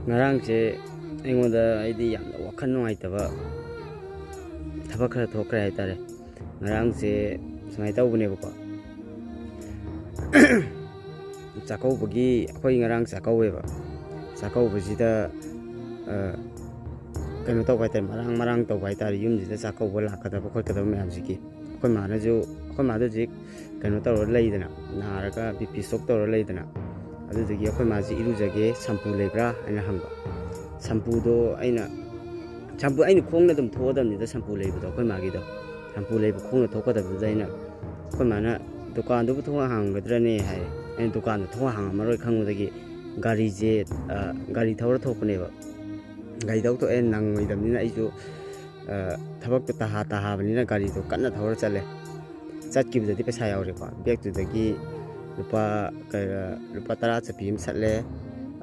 ꯉꯔꯥꯡꯁꯦ ꯑꯩꯉꯣꯟꯗ ꯑꯩꯗꯤ ꯌꯥꯝꯅ ꯋꯥꯈꯜ ꯅꯨꯡꯉꯥꯏꯇꯕ ꯊꯕꯛ ꯈꯔ ꯊꯣꯛꯈ꯭ꯔꯦ ꯍꯥꯏꯇꯥꯔꯦ. ꯉꯔꯥꯡꯁꯦ ꯁꯨꯃꯥꯏꯅ ꯇꯧꯕꯅꯦꯕꯀꯣ. ꯆꯥꯛꯀꯧꯕꯒꯤ ꯑꯩꯈꯣꯏ ꯉꯔꯥꯡ ꯆꯥꯛꯀꯧꯋꯦꯕ. ꯆꯥꯛꯀꯧꯕꯁꯤꯗ ꯀꯩꯅꯣ ꯇꯧꯕ ꯍꯥꯏꯇꯥꯔꯦ, ꯃꯔꯥꯡ ꯇꯧꯕ ꯍꯥꯏꯇꯥꯔꯦ. ꯌꯨꯝꯁꯤꯗ ꯆꯥꯛꯀꯧꯕ ꯂꯥꯛꯀꯗꯕ ꯈꯣꯠꯀꯗꯕ ꯃꯌꯥꯝꯁꯤꯒꯤ ꯑꯩꯈꯣꯏ ꯃꯥꯗꯣ ꯍꯧꯖꯤꯛ ꯀꯩꯅꯣ ꯇꯧꯔ ꯂꯩꯗꯅ, ꯅꯥꯔꯒ BP ꯁ꯭ꯇꯣꯛ ꯇꯧꯔ ꯂꯩꯗꯅ. ꯑꯗꯨꯗꯒꯤ ꯑꯩꯈꯣꯏ ꯃꯥꯁꯤ ꯏꯔꯨꯖꯒꯦ, ꯁꯝꯄꯨ ꯂꯩꯕ꯭ꯔꯥ ꯍꯥꯏꯅ ꯍꯪꯕ. ꯁꯝꯄꯨꯗꯣ ꯑꯩꯅ ꯈꯣꯡꯅ ꯑꯗꯨꯝ ꯊꯣꯛꯑꯗꯕꯅꯤꯗ ꯁꯝꯄꯨ ꯂꯩꯕꯗꯣ, ꯑꯩꯈꯣꯏ ꯃꯥꯒꯤꯗꯣ ꯁꯝꯄꯨ ꯂꯩꯕ ꯈꯣꯡꯅ ꯊꯣꯛꯀꯗꯕꯗꯨꯗ ꯑꯩꯈꯣꯏ ꯃꯥꯅ ꯗꯨꯀꯥꯟꯗꯨꯕꯨ ꯊꯣꯡ ꯍꯥꯡꯒꯗ꯭ꯔꯅꯦ ꯍꯥꯏ. ꯑꯩꯅ ꯗꯨꯀꯥꯟꯗꯣ ꯊꯣꯡ ꯍꯥꯡꯉꯝꯃꯔꯣꯏ ꯈꯪꯕꯗꯒꯤ ꯒꯥꯔꯤ ꯊꯧꯔ ꯊꯣꯛꯄꯅꯦꯕ. ꯒꯥꯔꯤ ꯊꯣꯛꯑꯦ, ꯅꯪꯉꯣꯏꯗꯕꯅꯤꯅ ꯑꯩꯁꯨ ꯊꯕꯛꯇꯣ ꯇꯥꯍꯥꯕꯅꯤꯅ ꯒꯥꯔꯤꯗꯣ ꯀꯟꯅ ꯊꯧꯔ ꯆꯠꯂꯦ. ꯆꯠꯈꯤꯕꯗꯗꯤ ꯄꯩꯁꯥ ꯌꯥꯎꯔꯦꯀꯣ. ꯕꯦꯛꯇꯨꯗꯒꯤ ꯂꯨꯄꯥ 10 ꯆꯞꯄꯤ ꯑꯃ ꯁꯠꯂꯦ.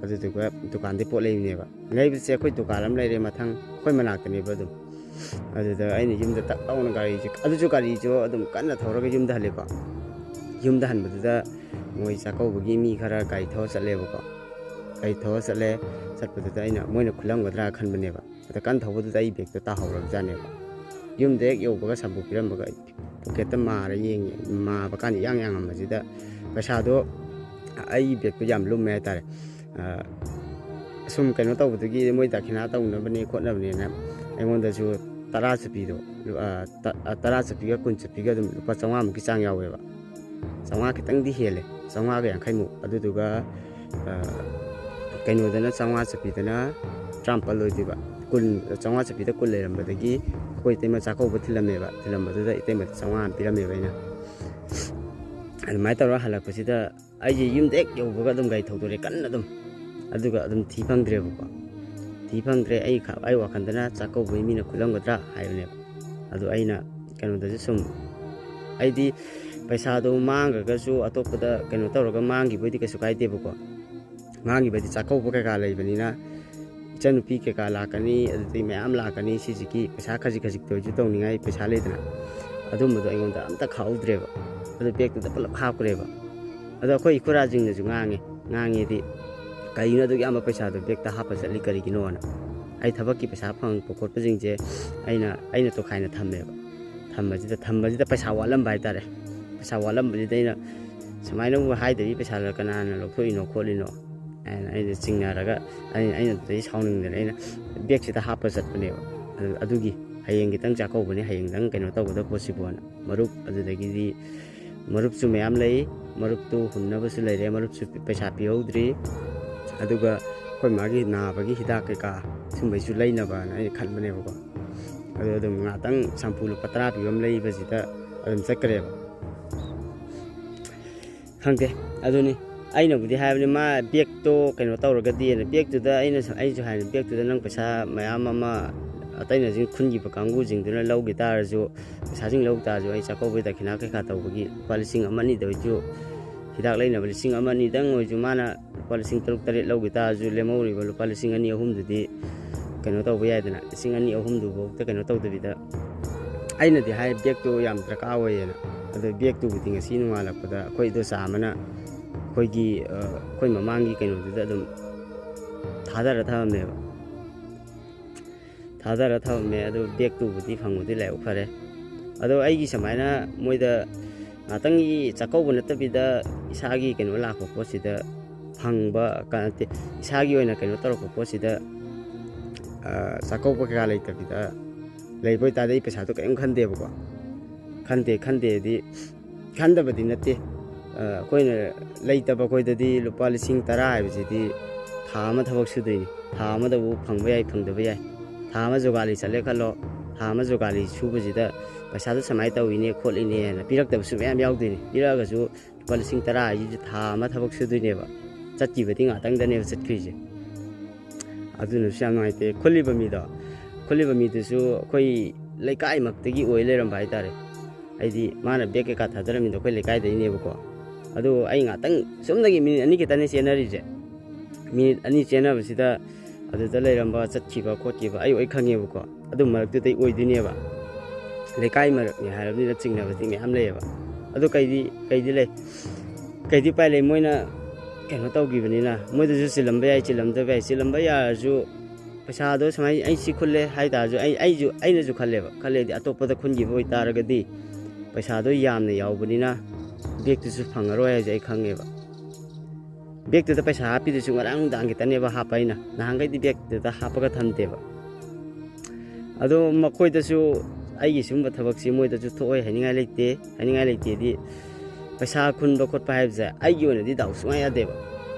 ꯑꯗꯨꯗꯨꯒ ꯗꯨꯀꯥꯟꯗꯩ ꯄꯣꯠ ꯂꯩꯕꯅꯦꯕ. ꯂꯩꯕꯁꯦ ꯑꯩꯈꯣই ꯗꯨꯀꯥꯟ ꯑꯃ ꯂꯩꯔꯦ ꯃꯊꯪ, ꯑꯩꯈꯣꯏ ꯃꯅꯥꯛꯇꯅꯦꯕ ꯑꯗꯨꯝ. ꯑꯗꯨꯗ ꯑꯩꯅ ꯌꯨꯝꯗ ꯇꯛ ꯂꯥꯎꯅ ꯒꯥꯔꯤꯁꯨ ꯑꯗꯨꯝ ꯀꯟꯅ ꯊꯧꯔꯒ ꯌꯨꯝꯗ ꯍꯜꯂꯦꯀꯣ. ꯌꯨꯝꯗ ꯍꯟꯕꯗꯨꯗ ꯃꯣꯏ ꯆꯥꯛꯀꯧꯕꯒꯤ ꯃꯤ ꯈꯔ ꯒꯥꯔꯤ ꯊꯧꯔ ꯆꯠꯂꯦꯕꯀꯣ. ꯒꯥꯔꯤ ꯊꯧꯔ ꯆꯠꯄꯗꯨꯗ ꯑꯩꯅ ꯃꯣꯏꯅ ꯈꯨꯜꯂꯝꯒꯗ꯭ꯔꯥ ꯈꯟꯕꯅꯦꯕ. ꯑꯗ ꯀꯟꯅ ꯊꯧꯕꯗꯨꯗ ꯑꯩ ꯕꯦꯒꯇꯣ ꯇꯥꯍꯧꯔꯕꯖꯥꯠꯅꯦꯕ. ꯌꯨꯝꯗ ꯍꯦꯛ ꯌꯧꯕꯒ ꯁꯝꯄꯨ ꯄꯤꯔꯝꯕꯒ ꯄꯣꯀꯦꯠꯇ ꯃꯥꯔ ꯌꯦꯡꯉꯦ. ꯃꯥꯕ ꯀꯥꯟꯗ ꯏꯌꯥꯡ ꯌꯥꯡꯉꯝꯕꯁꯤꯗ ꯄꯩꯁꯥꯗꯣ, ꯑꯩ ꯕꯦꯒꯇꯣ ꯌꯥꯝ ꯂꯨꯝꯃꯦ ꯍꯥꯏꯇꯥꯔꯦ. ꯁꯨꯝ ꯀꯩꯅꯣ ꯇꯧꯕꯗꯒꯤ ꯃꯣꯏ ꯗꯈꯤꯅꯥ ꯇꯧꯅꯕꯅꯦ ꯈꯣꯠꯅꯕꯅꯦꯅ ꯑꯩꯉꯣꯟꯗꯁꯨ 10 ꯆꯞꯄꯤꯗꯣ, 10 ꯆꯞꯄꯤꯒ 20 ꯆꯞꯄꯤꯒ ꯑꯗꯨꯝ ꯂꯨꯄꯥ 500ꯃꯨꯛꯀꯤ ꯆꯥꯡ ꯌꯥꯎꯋꯦꯕ. 500 ꯈꯤꯇꯪꯗꯤ ꯍꯦꯜꯂꯦ, 550ꯃꯨꯛ. ꯑꯗꯨꯗꯨꯒ ꯀꯩꯅꯣꯗꯅ 500 ꯆꯞꯄꯤꯗꯅ 17 ꯑꯣꯏꯗꯣꯏꯕ. 500 ꯆꯞꯄꯤꯗ 10 ꯂꯩꯔꯝꯕꯗꯒꯤ ꯑꯩꯈꯣই ꯏꯇꯩꯃ ꯆꯥꯛꯀꯧꯕ ꯊꯤꯜꯂꯝꯕꯗꯨꯗ ꯏꯇꯩꯃꯗ 500 ꯄꯤꯔꯝꯃꯦꯕ ꯑꯩꯅ. ꯑꯗꯨꯃꯥꯏꯅ ꯇꯧꯔꯒ ꯍꯜꯂꯛꯄꯁꯤꯗ ꯑꯩꯁꯦ ꯌꯨꯝꯗ ꯍꯦꯛ ꯌꯧꯕꯒ ꯑꯗꯨꯝ ꯒꯥꯔꯤ ꯊꯧꯗꯣꯔꯦ ꯀꯟꯅ ꯑꯗꯨꯝ. ꯑꯗꯨꯒ ꯑꯗꯨꯝ ꯊꯤ ꯐꯪꯗ꯭ꯔꯦꯕꯀꯣ. ꯊꯤ ꯐꯪꯗ꯭ꯔꯦ. ꯑꯩ ꯋꯥꯈꯟꯗꯅ ꯆꯥꯛꯀꯧꯕꯒꯤ ꯃꯤꯅ ꯈꯨꯜꯂꯝꯒꯗ꯭ꯔꯥ ꯍꯥꯏꯕꯅꯦꯕ. ꯑꯗꯣ ꯑꯩꯅ ꯀꯩꯅꯣꯗꯁꯨ ꯁꯨꯝ, ꯑꯩꯗꯤ ꯄꯩꯁꯥꯗꯣ ꯃꯥꯡꯈ꯭ꯔꯒꯁꯨ ꯑꯇꯣꯞꯄꯗ ꯀꯩꯅꯣ ꯇꯧꯔꯒ ꯃꯥꯡꯈꯤꯕꯗꯤ ꯀꯩꯁꯨ ꯀꯥꯏꯗꯦꯕꯀꯣ. ꯃꯥꯡꯈꯤꯕꯗꯤ ꯆꯥꯛꯀꯧꯕ ꯀꯩꯀꯥ ꯂꯩꯕꯅꯤꯅ, ꯏꯆꯟꯅꯨꯄꯤ ꯀꯩꯀꯥ ꯂꯥꯛꯀꯅꯤ, ꯑꯗꯨꯗꯒꯤ ꯃꯌꯥꯝ ꯂꯥꯛꯀꯅꯤ. ꯁꯤꯁꯤꯒꯤ ꯄꯩꯁꯥ ꯈꯖꯤꯛꯇ ꯑꯣꯏꯁꯨ ꯇꯧꯅꯤꯡꯉꯥꯏ ꯄꯩꯁꯥ ꯂꯩꯗꯅ, ꯑꯗꯨꯝꯕꯗꯣ ꯑꯩꯉꯣꯟꯗ ꯑꯝꯇ ꯈꯥꯛꯍꯧꯗ꯭ꯔꯦꯕ. ꯑꯗꯨ ꯕꯦꯒꯇꯨꯗ ꯄꯨꯂꯞ ꯍꯥꯞꯈ꯭ꯔꯦꯕ. ꯑꯗꯣ ꯑꯩꯈꯣꯏ ꯏꯈꯨꯔꯥꯁꯤꯡꯅꯁꯨ ꯉꯥꯡꯉꯦꯗꯤ, ꯀꯩꯅꯣ ꯑꯗꯨꯛ ꯌꯥꯝꯕ ꯄꯩꯁꯥꯗꯣ ꯕꯦꯒꯇ ꯍꯥꯞꯄ ꯆꯠꯂꯤ ꯀꯔꯤꯒꯤꯅꯣꯅ. ꯑꯩ ꯊꯕꯛꯀꯤ ꯄꯩꯁꯥ ꯐꯪꯉꯛꯄ ꯈꯣꯠꯄꯁꯤꯡꯁꯦ ꯑꯩꯅ ꯇꯣꯈꯥꯏꯅ ꯊꯝꯃꯦꯕ. ꯊꯝꯕꯁꯤꯗ ꯄꯩꯁꯥ ꯋꯥꯠꯂꯝꯕ ꯍꯥꯏꯇꯥꯔꯦ. ꯄꯩꯁꯥ ꯋꯥꯠꯂꯝꯕꯁꯤꯗ ꯑꯩꯅ ꯁꯨꯃꯥꯏꯅꯕꯨ ꯍꯥꯏꯗꯕꯤ ꯄꯩꯁꯥꯗꯣ ꯀꯅꯥꯅ ꯂꯧꯊꯣꯛꯏꯅꯣ ꯈꯣꯠꯂꯤꯅꯣ ꯍꯥꯏꯅ ꯑꯩꯅ ꯆꯤꯡꯅꯔꯒ ꯑꯩꯅ ꯑꯗꯨꯗꯩ ꯁꯥꯎꯅꯤꯡꯗꯅ ꯑꯩꯅ ꯕꯦꯒꯁꯤꯗ ꯍꯥꯞꯄ ꯆꯠꯄꯅꯦꯕ. ꯑꯗꯨꯒꯤ ꯍꯌꯦꯡ ꯈꯤꯇꯪ ꯆꯥꯛꯀꯧꯕꯅꯤ, ꯍꯌꯦꯡꯗꯪ ꯀꯩꯅꯣ ꯇꯧꯒꯗꯕ ꯄꯣꯠꯁꯤꯕꯨꯅ. ꯃꯔꯨꯞ, ꯑꯗꯨꯗꯒꯤꯗꯤ ꯃꯔꯨꯞꯁꯨ ꯃꯌꯥꯝ ꯂꯩ. ꯃꯔꯨꯞꯇꯨ ꯍꯨꯟꯅꯕꯁꯨ ꯂꯩꯔꯦ. ꯃꯔꯨꯞꯁꯨ ꯄꯩꯁా ꯄꯤꯍꯧꯗ꯭ꯔꯤ. ꯑꯗꯨꯒ ꯑꯩꯈꯣꯏ ꯃꯥꯒꯤ ꯅꯥꯕꯒꯤ ꯍꯤꯗꯥꯛ ꯀꯩꯀꯥ ꯁꯨꯝꯕꯩꯁꯨ ꯂꯩꯅꯕꯅ ꯑꯩꯅ ꯈꯟꯕꯅꯦꯕꯀꯣ. ꯑꯗꯣ ꯑꯗꯨꯝ ꯉꯥꯛꯇꯪ ꯁꯝꯄꯨ ꯂꯨꯄꯥ 10 ꯄꯤꯕ ꯑꯃ ꯂꯩꯕꯁꯤꯗ ꯑꯗꯨꯝ ꯆꯠꯈ꯭ꯔꯦꯕ. ꯈꯪꯗꯦ. ꯑꯗꯨꯅꯤ ꯑꯩꯅꯕꯨꯗꯤ ꯍꯥꯏꯕꯅꯤ, ꯃꯥ ꯕꯦꯒꯇꯣ ꯀꯩꯅꯣ ꯇꯧꯔꯒꯗꯤ, ꯕꯦꯒꯇꯨꯗ ꯑꯩꯁꯨ ꯍꯥꯏꯅꯤ, ꯕꯦꯒꯇꯨꯗ ꯅꯪ ꯄꯩꯁꯥ ꯃꯌꯥꯝ ꯑꯃ ꯑꯇꯩꯅꯁꯤꯡ ꯈꯨꯟꯈꯤꯕ ꯀꯥꯡꯕꯨꯁꯤꯡꯗꯨꯅ ꯂꯧꯈꯤ ꯇꯥꯔꯁꯨ, ꯄꯩꯁꯥꯁꯤꯡ ꯂꯧ ꯇꯥꯔꯁꯨ, ꯑꯩ ꯆꯥꯛꯀꯧꯕꯒꯤ ꯗꯈꯤꯅꯥ ꯀꯩꯀꯥ ꯇꯧꯕꯒꯤ ꯂꯨꯄꯥ 1,000-2,000ꯗ ꯑꯣꯏꯁꯨ, ꯍꯤꯗꯥꯛ ꯂꯩꯅꯕ 1,000-2,000ꯗꯪ ꯑꯣꯏꯁꯨ, ꯃꯥꯅ ꯂꯨꯄꯥ 6,000-7,000 ꯂꯧꯈꯤ ꯇꯥꯔꯁꯨ, ꯂꯦꯝꯍꯧꯔꯤꯕ ꯂꯨꯄꯥ 2,000-3,000-4,000ꯗꯨꯗꯤ ꯀꯩꯅꯣ ꯇꯧꯕ ꯌꯥꯏꯗꯅ. 2,000-3,000ꯗꯨꯐꯥꯎꯗ ꯀꯩꯅꯣ ꯇꯧꯗꯕꯤꯗ, ꯑꯩꯅꯗꯤ ꯍꯥꯏ ꯕꯦꯒꯇꯣ ꯌꯥꯝ ꯗꯔꯀꯥꯔ ꯑꯣꯏꯌꯦꯅ. ꯑꯗꯣ ꯕꯦꯒꯇꯨꯕꯨꯗꯤ ꯉꯁꯤ ꯅꯣꯡꯉꯥꯜꯂꯛꯄꯗ ꯑꯩꯈꯣꯏ ꯏꯗꯣꯝꯆꯥ ꯑꯃꯅ ꯑꯩꯈꯣꯏ ꯃꯃꯥꯡꯒꯤ ꯀꯩꯅꯣꯗꯨꯗ ꯑꯗꯨꯝ ꯊꯥꯗꯔ ꯊꯝꯃꯝꯃꯦ. ꯑꯗꯨ ꯕꯦꯒꯇꯨꯕꯨꯗꯤ ꯐꯪꯕꯗꯤ ꯂꯥꯏꯕꯛ ꯐꯔꯦ. ꯑꯗꯣ ꯑꯩꯒꯤ ꯁꯨꯃꯥꯏꯅ ꯃꯣꯏꯗ ꯉꯥꯛꯇꯪꯒꯤ ꯆꯥꯛꯀꯧꯕ ꯅꯠꯇꯕꯤꯗ ꯏꯁꯥꯒꯤ ꯀꯩꯅꯣ ꯂꯥꯛꯄ ꯄꯣꯠꯁꯤꯗ ꯐꯪꯕ ꯅꯠꯇꯦ, ꯏꯁꯥꯒꯤ ꯑꯣꯏꯅ ꯀꯩꯅꯣ ꯇꯧꯔꯛꯄ ꯄꯣꯠꯁꯤꯗ ꯆꯥꯛꯀꯧꯕ ꯀꯩꯀꯥ ꯂꯩꯇꯕꯤꯗ ꯂꯩꯕ ꯑꯣꯏꯇꯥꯔꯗꯤ ꯑꯩ ꯄꯩꯁꯥꯗꯣ ꯀꯔꯤꯝ ꯈꯟꯗꯦꯕꯀꯣ. ꯈꯟꯗꯦꯗꯤ ꯈꯟꯗꯕꯗꯤ ꯅꯠꯇꯦ. ꯑꯩꯈꯣꯏꯅ ꯂꯩꯇꯕ ꯑꯩꯈꯣꯏꯗꯗꯤ ꯂꯨꯄꯥ 10,000 ꯍꯥꯏꯕꯁꯤꯗꯤ ꯊꯥ ꯑꯃ ꯊꯕꯛ ꯁꯨꯗꯣꯏꯅꯤ. ꯊꯥ ꯑꯃꯗꯕꯨ ꯐꯪꯕ ꯌꯥꯏ, ꯐꯪꯗꯕ ꯌꯥꯏ. ꯊꯥ ꯑꯃ ꯖꯣꯒꯥꯂꯤ ꯆꯠꯂꯦ ꯈꯜꯂꯣ. ꯊꯥ ꯑꯃ ꯖꯣꯒꯥꯂꯤ ꯁꯨꯕꯁꯤꯗ ꯄꯩꯁꯥꯗꯣ ꯁꯨꯃꯥꯏꯅ ꯇꯧꯋꯤꯅꯦ ꯈꯣꯠꯂꯤꯅꯦ ꯍꯥꯏꯅ ꯄꯤꯔꯛꯇꯕꯁꯨ ꯃꯌꯥꯝ ꯌꯥꯎꯗꯣꯏꯅꯤ. ꯄꯤꯔꯛꯑꯒꯁꯨ ꯂꯨꯄꯥ 10,000 ꯍꯥꯏꯁꯤꯁꯨ ꯊꯥ ꯑꯃ ꯊꯕꯛ ꯁꯨꯗꯣꯏꯅꯦꯕ. ꯆꯠꯈꯤꯕꯗꯤ ꯉꯥꯛꯇꯪꯗꯅꯦꯕ ꯆꯠꯈ꯭ꯔꯤꯁꯦ. ꯑꯗꯨꯅꯁꯨ ꯌꯥꯝ ꯅꯨꯡꯉꯥꯏꯇꯦ. ꯈꯨꯜꯂꯤꯕ ꯃꯤꯗꯨꯁꯨ ꯑꯩꯈꯣই ꯂꯩꯀꯥꯏꯃꯛꯇꯒꯤ ꯑꯣꯏ ꯂꯩꯔꯝꯕ ꯍꯥꯏꯇꯥꯔꯦ. ꯍꯥꯏꯗꯤ ꯃꯥꯅ ꯕꯦꯒ ꯀꯩꯀꯥ ꯊꯥꯗꯔꯝꯃꯤꯗꯣ ꯑꯩꯈꯣꯏ ꯂꯩꯀꯥꯏꯗꯩꯅꯦꯕꯀꯣ. ꯑꯗꯣ ꯑꯩ ꯉꯥꯛꯇꯪ ꯆꯨꯝꯅꯒꯤ ꯃꯤꯅꯤꯠ 2 ꯈꯛꯇꯅꯦ ꯆꯦꯟꯅꯔꯤꯁꯦ. ꯃꯤꯅꯤꯠ 2 ꯆꯦꯟꯅꯕꯁꯤꯗ ꯑꯗꯨꯗ ꯂꯩꯔꯝꯕ ꯆꯠꯈꯤꯕ ꯈꯣꯠꯈꯤꯕ ꯑꯩ ꯈꯪꯉꯦꯕꯀꯣ. ꯑꯗꯨ ꯃꯔꯛꯇꯨꯗꯩ ꯑꯣꯏꯗꯣꯏꯅꯦꯕ. ꯂꯩꯀꯥꯏ ꯃꯔꯛꯅꯤ ꯍꯥꯏꯔꯕꯅꯤꯅ ꯆꯤꯡꯅꯕꯗꯤ ꯃꯌꯥꯝ ꯂꯩꯌꯦꯕ. ꯑꯗꯨ ꯀꯩꯗꯤ ꯂꯩ, ꯀꯩꯗꯤ ꯎꯄꯥꯏ ꯂꯩ. ꯃꯣꯏꯅ ꯀꯩꯅꯣ ꯇꯧꯈꯤꯕꯅꯤꯅ ꯃꯣꯏꯗꯁꯨ ꯆꯤꯜꯂꯝꯕ ꯌꯥꯏ ꯆꯤꯜꯂꯝꯗꯕ ꯌꯥꯏ ꯆꯤꯜꯂꯝꯕ ꯌꯥꯔꯁꯨ ꯄꯩꯁꯥꯗꯣ ꯁꯨꯃꯥꯏꯅ ꯑꯩ ꯁꯤ ꯈꯨꯜꯂꯦ ꯍꯥꯏꯇꯥꯔꯁꯨ ꯑꯩꯅꯁꯨ ꯈꯜꯂꯦꯗꯤ ꯑꯇꯣꯞꯄꯗ ꯈꯨꯟꯈꯤꯕ ꯑꯣꯏꯇꯥꯔꯒꯗꯤ ꯄꯩꯁꯥꯗꯣ ꯌꯥꯝꯅ ꯌꯥꯎꯕꯅꯤ나 ꯕꯦꯛꯇꯨꯁꯨ ꯐꯪꯉꯔꯣꯏ ꯍꯥꯏꯁꯦ ꯑꯩ ꯈꯪꯉꯦꯕ ꯕꯦꯛꯇꯨꯗ ꯄꯩꯁꯥ ꯍꯥꯞꯄꯤꯗꯨꯁꯨ ꯉꯔꯥꯡ ꯅꯨꯡꯗꯥꯡ ꯈꯤꯇꯅꯦꯕ ꯍꯥꯞꯄ ꯑꯩꯅ ꯅꯍꯥꯟꯈꯩꯗꯤ ꯕꯦꯛꯇꯨꯗ ꯍꯥꯞꯄꯒ ꯊꯝꯗꯦꯕ ꯑꯗꯣ ꯃꯈꯣꯏꯗꯁꯨ ꯑꯩꯒꯤ ꯁꯤꯒꯨꯝꯕ ꯊꯕꯛꯁꯤ ꯃꯣꯏꯗꯁꯨ ꯊꯣꯛꯑꯣꯏ ꯍꯥꯏꯅꯤꯡꯉꯥꯏ ꯂꯩꯇꯦꯗꯤ ꯄꯩꯁꯥ ꯈꯨꯟꯕ ꯈꯣꯠꯄ ꯍꯥꯏꯕꯁꯦ ꯑꯩꯒꯤ ꯑꯣꯏꯅꯗꯤ ꯗꯥꯎ ꯁꯨꯡꯌꯥ ꯌꯥꯗꯦꯕ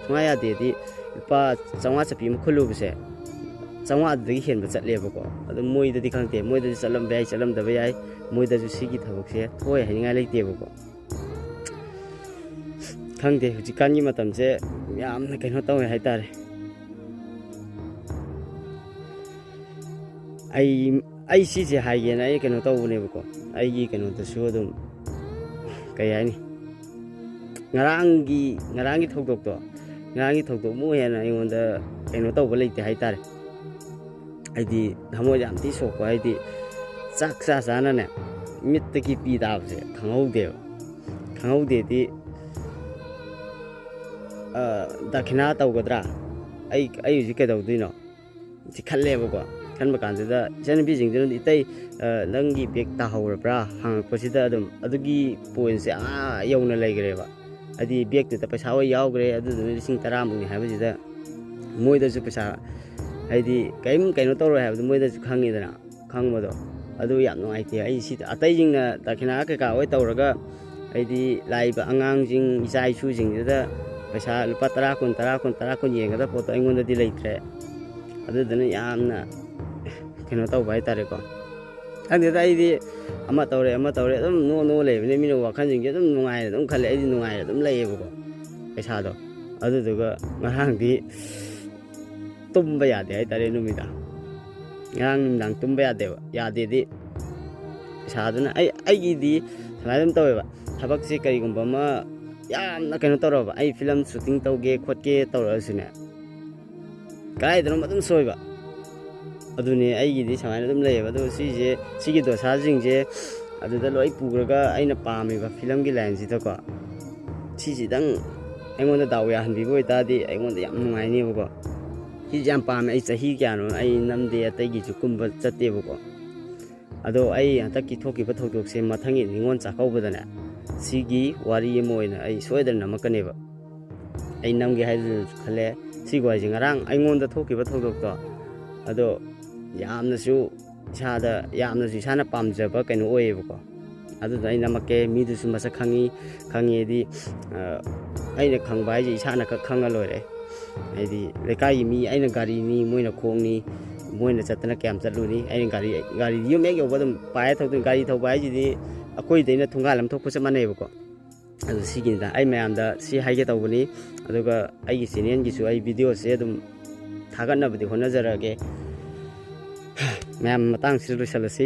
ꯁꯨꯡꯌꯥ ꯌꯥꯗꯦꯗꯤ ꯂꯨꯄꯥ 500 ꯆꯞꯄꯤ ꯑꯃ ꯈꯨꯜꯂꯨꯕꯁꯦ 500ꯗꯒꯤ ꯍꯦꯟꯕ ꯆꯠꯂꯦꯕꯀꯣ ꯑꯗꯨ ꯃꯣꯏꯗꯗꯤ ꯈꯪꯗꯦ ꯃꯣꯏꯗꯗꯤ ꯆꯠꯂꯝꯕ ꯌꯥꯏ ꯆꯠꯂꯝꯗꯕ ꯌꯥꯏ ꯃꯣꯏꯗꯁꯨ ꯁꯤꯒꯤ ꯊꯕꯛꯁꯦ ꯊꯣꯛꯑꯣꯏ ꯍꯥꯏꯅꯤꯡꯉꯥꯏ ꯂꯩꯇꯦꯕꯀꯣ ꯈꯪꯗꯦ ꯍꯧꯖꯤꯛꯀꯥꯟꯒꯤ ꯃꯇꯝꯁꯦ ꯌꯥꯝꯅ ꯀꯩꯅꯣ ꯇꯧꯋꯦ ꯍꯥꯏꯇꯥꯔꯦ ꯑꯩ ꯁꯤꯁꯦ ꯍꯥꯏꯒꯦꯅ ꯑꯩ ꯀꯩꯅꯣ ꯇꯧꯕꯅꯦꯕꯀꯣ ꯑꯩꯒꯤ ꯀꯩꯅꯣꯗꯁꯨ ꯑꯗꯨꯝ ꯀꯩ ꯍꯥꯏꯅꯤ ꯉꯔꯥꯡꯒꯤ ꯊꯧꯗꯣꯛꯃꯨꯛ ꯍꯦꯟꯅ ꯑꯩꯉꯣꯟꯗ ꯀꯩꯅꯣ ꯇꯧꯕ ꯂꯩꯇꯦ ꯍꯥꯏꯇꯥꯔꯦ ꯍꯥꯏꯗꯤ ꯊꯃꯣꯏꯗ ꯌꯥꯝ ꯊꯤ ꯁꯣꯛꯄ ꯍꯥꯏꯗꯤ ꯆꯥꯛ ꯆꯥꯅꯅꯦ ꯃꯤꯠꯇꯒꯤ ꯄꯤ ꯇꯥꯕꯁꯦ ꯈꯪꯍꯧꯗꯦꯗꯤ ꯗꯈꯤꯅꯥ ꯇꯧꯒꯗ꯭ꯔꯥ ꯑꯩ ꯍꯧꯖꯤꯛ ꯀꯩꯗꯧꯗꯣꯏꯅꯣ ꯁꯤ ꯈꯜꯂꯦꯕꯀꯣ ꯈꯟꯕ ꯀꯥꯟꯁꯤꯗ ꯏꯆꯟꯅꯨꯄꯤꯁꯤꯡꯁꯤꯅ ꯏꯇꯩ ꯅꯪꯒꯤ ꯕꯦꯛ ꯇꯥꯍꯧꯔꯕ꯭ꯔꯥ ꯍꯪꯉꯛꯄꯁꯤꯗ ꯑꯗꯨꯝ ꯑꯗꯨꯒꯤ ꯄꯣꯏꯟꯁꯦ ꯌꯧꯅ ꯂꯩꯈ꯭ꯔꯦꯕ ꯍꯥꯏꯗꯤ ꯕꯦꯛꯇꯨꯗ ꯄꯩꯁꯥ ꯍꯣꯏ ꯌꯥꯎꯈ꯭रे ꯑꯗꯨꯗꯨꯅ 10,000 ꯃꯨꯛꯅꯤ ꯍꯥꯏꯕꯁꯤꯗ ꯃꯣꯏꯗꯁꯨ ꯄꯩꯁꯥ ꯍꯥꯏꯗꯤ ꯀꯩꯅꯣ ꯇꯧꯔꯣꯏ ꯍꯥꯏꯕꯗꯣ ꯃꯣꯏꯗꯁꯨ ꯈꯪꯕꯗꯣ ꯑꯗꯨ ꯌꯥꯝ ꯅꯨꯡꯉꯥꯏꯇꯦ ꯑꯩ ꯁꯤꯗ ꯑꯇꯩꯁꯤꯡꯅ ꯗꯈꯤꯅꯥ ꯀꯩꯀꯥ ꯍꯣꯏ ꯇꯧꯔꯒ ꯍꯥꯏꯗꯤ ꯂꯥꯛꯏꯕ ꯑꯉꯥꯡꯁꯤꯡ ꯏꯆꯥ ꯏꯁꯨꯁꯤꯡꯁꯤꯗ ꯄꯩꯁꯥ ꯂꯨꯄꯥ 10 ꯌꯦꯡꯒꯗꯕ ꯄꯣꯠꯇꯣ ꯑꯩꯉꯣꯟꯗꯗꯤ ꯂꯩꯇ꯭ꯔꯦ ꯑꯗꯨꯗꯨꯅ ꯌꯥꯝꯅ ꯀꯩꯅꯣ ꯇꯧꯕ ꯍꯥꯏꯇꯥꯔꯦꯀꯣ ꯈꯪꯗꯦꯗ ꯑꯩꯗꯤ ꯑꯃ ꯇꯧꯔꯦ ꯑꯗꯨꯝ ꯅꯣ ꯂꯩꯕꯅꯦ ꯃꯤꯅ ꯋꯥꯈꯜꯁꯤꯡꯁꯦ ꯑꯗꯨꯝ ꯅꯨꯡꯉꯥꯏꯅ ꯑꯗꯨꯝ ꯈꯜꯂꯦ ꯑꯩꯗꯤ ꯅꯨꯡꯉꯥꯏꯅ ꯑꯗꯨꯝ ꯂꯩꯌꯦꯕꯀꯣ ꯄꯩꯁꯥꯗꯣ ꯑꯗꯨꯗꯨꯒ ꯉꯔꯥꯡꯗꯤ ꯇꯨꯝꯕ ꯌꯥꯗꯦ ꯍꯥꯏꯇꯥꯔꯦ ꯉꯔꯥꯡ ꯅꯨꯃꯤꯗꯥꯡ ꯇꯨꯝꯕ ꯌꯥꯗꯦꯗꯤ ꯄꯩꯁꯥꯗꯨꯅ ꯑꯩꯒꯤꯗꯤ ꯁꯨꯃꯥꯏꯅ ꯑꯗꯨꯝ ꯇꯧꯋꯦꯕ ꯊꯕꯛꯁꯦ ꯀꯔꯤꯒꯨꯝꯕ ꯑꯃ ꯌꯥꯝꯅ ꯀꯩꯅꯣ ꯇꯧꯔꯕ ꯑꯩ ꯐꯤꯂꯝ ꯁꯨꯇꯤꯡ ꯇꯧꯒꯦ ꯈꯣꯠꯀꯦ ꯇꯧꯔꯛꯑꯁꯨꯅꯦ ꯀꯗꯥꯏꯗꯅꯣ ꯑꯗꯨꯝ ꯁꯣꯏꯕ ꯑꯗꯨꯅꯦ ꯑꯩꯒꯤꯗꯤ ꯁꯨꯃꯥꯏꯅ ꯑꯗꯨꯝ ꯂꯩꯌꯦꯕ ꯑꯗꯣ ꯁꯤꯒꯤ ꯗꯣꯁꯥꯁꯤꯡꯁꯦ ꯑꯗꯨꯗ ꯂꯣꯏ ꯄꯨꯈ꯭ꯔꯒ ꯑꯩꯅ ꯄꯥꯝꯃꯤꯕ ꯐꯤꯂꯝꯒꯤ ꯂꯥꯏꯟꯁꯤꯗꯀꯣ ꯁꯤꯁꯤꯗꯪ ꯑꯩꯉꯣꯟꯗ ꯗꯥꯎ ꯌꯥꯍꯟꯕꯤꯕ ꯑꯣꯏꯇꯥꯔꯗꯤ ꯑꯩꯉꯣꯟꯗ ꯌꯥꯝ ꯅꯨꯡꯉꯥꯏꯅꯦꯕꯀꯣ ꯁꯤꯁꯦ ꯌꯥꯝ ꯄꯥꯝꯃꯦ ꯑꯩ ꯆꯍꯤ ꯀꯌꯥꯅꯣ ꯑꯩ ꯅꯝꯗꯦ ꯑꯇꯩꯒꯤꯁꯨ ꯀꯨꯝꯕ ꯆꯠꯇꯦꯕꯀோ ꯑꯗꯣ ꯑꯩ ꯍꯟꯗꯛꯀꯤ ꯊꯣꯛꯈꯤꯕ ꯊꯧꯗꯣꯛꯁꯦ ꯃꯊꯪꯒꯤ ꯅꯤꯉꯣꯜ ꯆꯥꯛꯀꯧꯕꯗꯅꯦ ꯁꯤꯒꯤ ꯋꯥꯔꯤ ꯑꯃ ꯑꯣꯏꯅ ꯑꯩ ꯁꯣꯏꯗꯅ ꯅꯝꯃꯛꯀꯅꯦꯕ ꯑꯩ ꯅꯝꯒꯦ ꯍꯥꯏꯗꯨꯅꯁꯨ ꯈꯜꯂꯦ ꯁꯤꯒꯤ ꯋꯥꯔꯤꯁꯦ ꯉꯔꯥꯡ ꯑꯩꯉꯣꯟꯗ ꯊꯣꯛꯈꯤꯕ ꯊꯧꯗꯣꯛꯇꯣ ꯑꯗꯣ ꯌꯥꯝꯅꯁꯨ ꯏꯁꯥꯅ ꯄꯥꯝꯖꯕ ꯀꯩꯅꯣ ꯑꯣꯏꯌꯦꯕꯀꯣ ꯑꯗꯨꯗ ꯑꯩ ꯅꯝꯃꯛꯀꯦ ꯃꯤꯗꯨꯁꯨ ꯃꯁꯛ ꯈꯪꯉꯦꯗꯤ ꯑꯩꯅ ꯈꯪꯕ ꯍꯥꯏꯁꯦ ꯏꯁꯥꯅ ꯈꯛ ꯈꯪꯉ ꯂꯣꯏꯔꯦ ꯍꯥꯏꯗꯤ ꯂꯩꯀꯥꯏꯒꯤ ꯃꯤ ꯑꯩꯅ ꯒꯥꯔꯤꯅꯤ ꯃꯣꯏꯅ ꯈꯣꯡꯅꯤ ꯃꯣꯏꯅ ꯆꯠꯇꯅ ꯀꯌꯥꯝ ꯆꯠꯂꯨꯅꯤ ꯑꯩꯅ ꯒꯥꯔꯤꯗꯤ ꯌꯨꯝ ꯍꯦꯛ ꯌꯧꯕ ꯑꯗꯨꯝ ꯄꯥꯏꯔ ꯊꯧꯗꯣꯏꯅꯤ ꯒꯥꯔꯤ ꯊꯧꯕ ꯍꯥꯏꯁꯤꯗꯤ ꯑꯩꯈꯣꯏꯗꯩꯅ ꯊꯣꯡꯒꯥꯜ ꯑꯃ ꯊꯣꯛꯄ ꯆꯞ ꯃꯥꯟꯅꯩꯕꯀꯣ ꯑꯗꯨ ꯁꯤꯒꯤꯅꯤꯗ ꯑꯩ ꯃꯌꯥꯝꯗ ꯁꯤ ꯍꯥꯏꯒꯦ ꯇꯧꯕꯅꯤ ꯑꯗꯨꯒ ꯑꯩꯒꯤ ꯆꯦꯅꯦꯜꯒꯤꯁꯨ ꯑꯩ ꯚꯤꯗꯤꯑꯣꯁꯦ ꯑꯗꯨꯝ ꯊꯥꯒꯠꯅꯕꯗꯤ ꯍꯣꯠꯅꯖꯔꯛꯑꯒꯦ ꯃꯌꯥꯝ ꯃꯇꯥꯡꯁꯤꯗ ꯂꯣꯏꯁꯤꯜꯂꯁꯤ